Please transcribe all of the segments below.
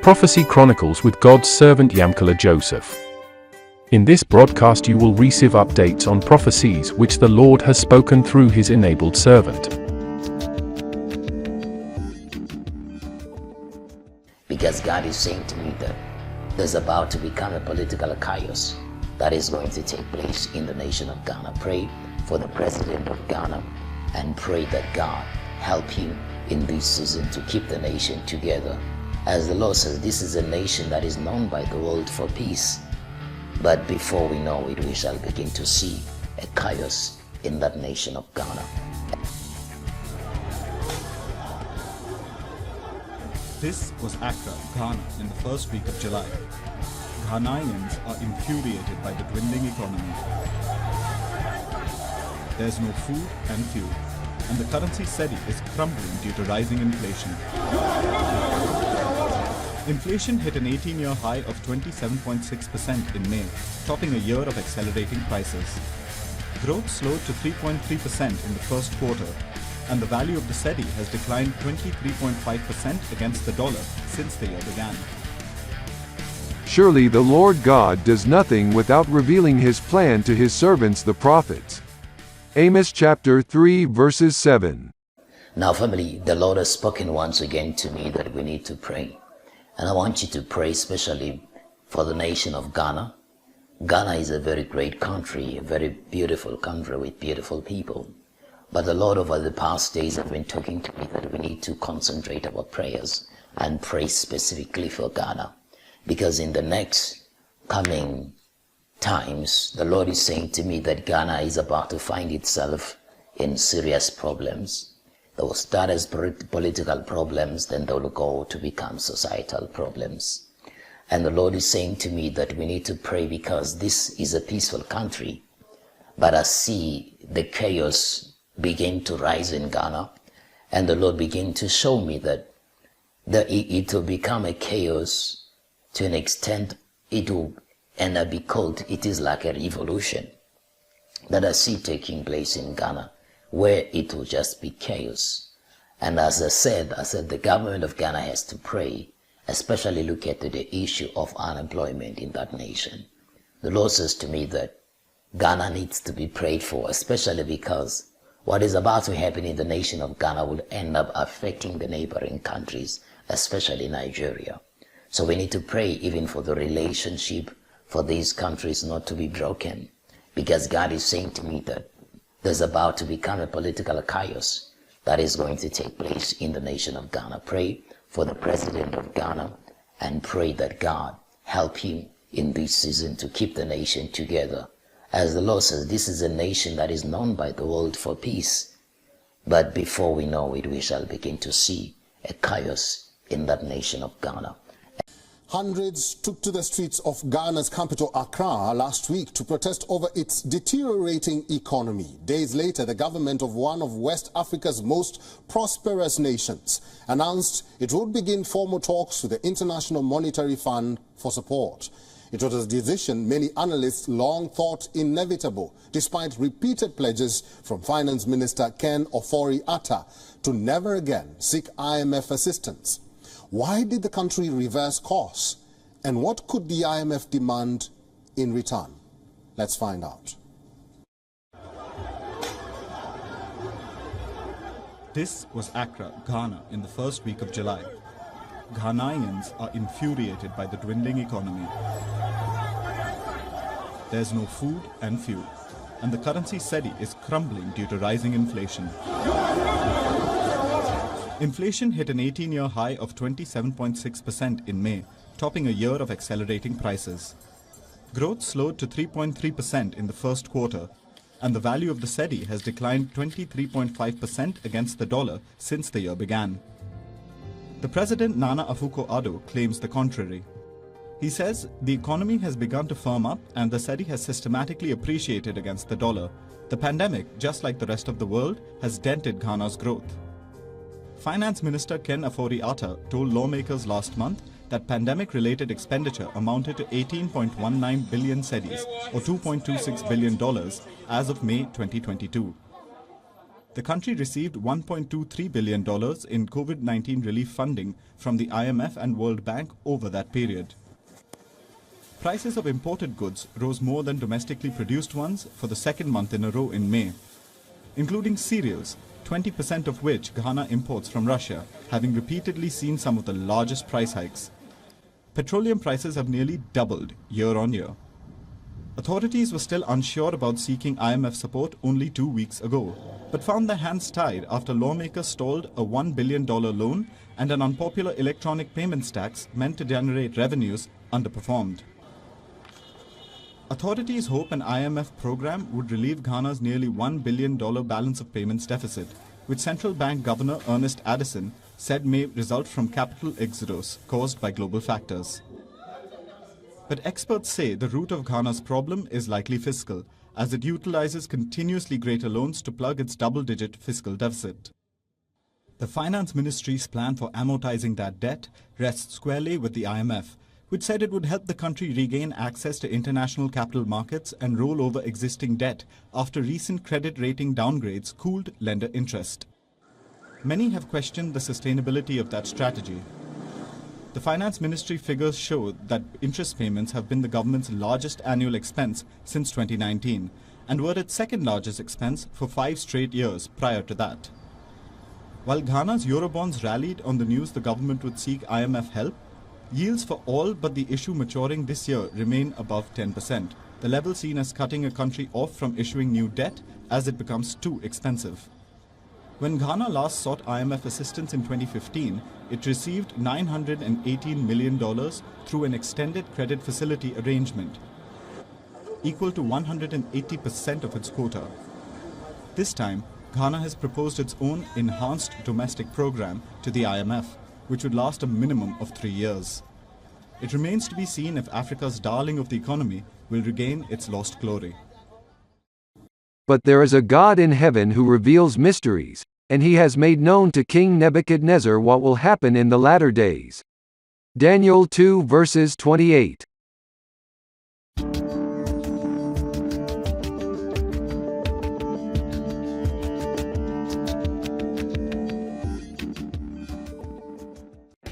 Prophecy Chronicles with God's servant Yamkela Joseph. In this broadcast you will receive updates on prophecies which the Lord has spoken through his enabled servant. Because God is saying to me that there's about to become a political chaos that is going to take place in the nation of Ghana. Pray for the president of Ghana and pray that God help him in this season to keep the nation together. As the Lord says, this is a nation that is known by the world for peace. But before we know it, we shall begin to see a chaos in that nation of Ghana. This was Accra, Ghana, in the first week of July. Ghanaians are infuriated by the dwindling economy. There's no food and fuel, and the currency cedi is crumbling due to rising inflation. Inflation hit an 18-year high of 27.6% in May, topping a year of accelerating prices. Growth slowed to 3.3% in the first quarter, and the value of the cedi has declined 23.5% against the dollar since the year began. Surely the Lord God does nothing without revealing his plan to his servants the prophets. Amos chapter 3 verses 7. Now family, the Lord has spoken once again to me that we need to pray. And I want you to pray especially for the nation of Ghana. Ghana is a very great country, a very beautiful country with beautiful people. But the Lord over the past days have been talking to me that we need to concentrate our prayers and pray specifically for Ghana. Because in the next coming times, the Lord is saying to me that Ghana is about to find itself in serious problems. They will start as political problems, then they will go to become societal problems. And the Lord is saying to me that we need to pray because this is a peaceful country. But I see the chaos begin to rise in Ghana, and the Lord begin to show me that it will become a chaos to an extent it will end up be called, it is like a revolution that I see taking place in Ghana, where it will just be chaos. And as I said the government of Ghana has to pray, especially look at the issue of unemployment in that nation. The Lord says to me that Ghana needs to be prayed for, especially because what is about to happen in the nation of Ghana will end up affecting the neighboring countries, especially Nigeria. So we need to pray even for the relationship for these countries not to be broken, because God is saying to me that there's about to become a political chaos that is going to take place in the nation of Ghana. Pray for the president of Ghana and pray that God help him in this season to keep the nation together. As the Lord says, this is a nation that is known by the world for peace. But before we know it, we shall begin to see a chaos in that nation of Ghana. Hundreds took to the streets of Ghana's capital Accra last week to protest over its deteriorating economy. Days later, the government of one of West Africa's most prosperous nations announced it would begin formal talks with the International Monetary Fund for support. It was a decision many analysts long thought inevitable, despite repeated pledges from Finance Minister Ken Ofori-Atta to never again seek IMF assistance. Why did the country reverse course? And what could the IMF demand in return? Let's find out. This was Accra, Ghana, in the first week of July. Ghanaians are infuriated by the dwindling economy. There's no food and fuel, and the currency cedi is crumbling due to rising inflation. Inflation hit an 18-year high of 27.6% in May, topping a year of accelerating prices. Growth slowed to 3.3% in the first quarter, and the value of the cedi has declined 23.5% against the dollar since the year began. The President Nana Akufo-Addo claims the contrary. He says the economy has begun to firm up and the cedi has systematically appreciated against the dollar. The pandemic, just like the rest of the world, has dented Ghana's growth. Finance Minister Ken Ofori-Atta told lawmakers last month that pandemic-related expenditure amounted to 18.19 billion cedis, or $2.26 billion, as of May 2022. The country received $1.23 billion in COVID-19 relief funding from the IMF and World Bank over that period. Prices of imported goods rose more than domestically produced ones for the second month in a row in May, including cereals, 20% of which Ghana imports from Russia, having repeatedly seen some of the largest price hikes. Petroleum prices have nearly doubled year on year. Authorities were still unsure about seeking IMF support only 2 weeks ago, but found their hands tied after lawmakers stalled a $1 billion loan and an unpopular electronic payments tax meant to generate revenues underperformed. Authorities hope an IMF program would relieve Ghana's nearly $1 billion balance of payments deficit, which Central Bank Governor Ernest Addison said may result from capital exodus caused by global factors. But experts say the root of Ghana's problem is likely fiscal, as it utilizes continuously greater loans to plug its double-digit fiscal deficit. The Finance Ministry's plan for amortizing that debt rests squarely with the IMF, which said it would help the country regain access to international capital markets and roll over existing debt after recent credit rating downgrades cooled lender interest. Many have questioned the sustainability of that strategy. The Finance Ministry figures show that interest payments have been the government's largest annual expense since 2019 and were its second largest expense for 5 straight years prior to that. While Ghana's Eurobonds rallied on the news the government would seek IMF help, yields for all but the issue maturing this year remain above 10%, the level seen as cutting a country off from issuing new debt as it becomes too expensive. When Ghana last sought IMF assistance in 2015, it received $918 million through an extended credit facility arrangement, equal to 180% of its quota. This time, Ghana has proposed its own enhanced domestic program to the IMF, which would last a minimum of 3 years. It remains to be seen if Africa's darling of the economy will regain its lost glory. But there is a God in heaven who reveals mysteries, and he has made known to King Nebuchadnezzar what will happen in the latter days. Daniel 2 verses 28.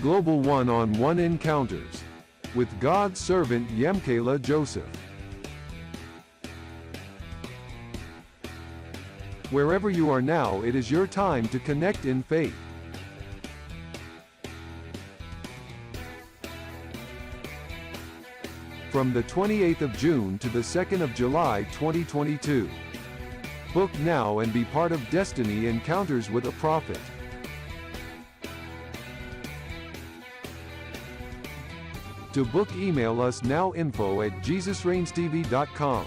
Global One-on-One Encounters with God's servant Yamkela Joseph. Wherever you are now, it is your time to connect in faith. From the 28th of June to the 2nd of July 2022. Book now and be part of Destiny Encounters with a Prophet. To book, email us now info@jesusreigns.tv.com.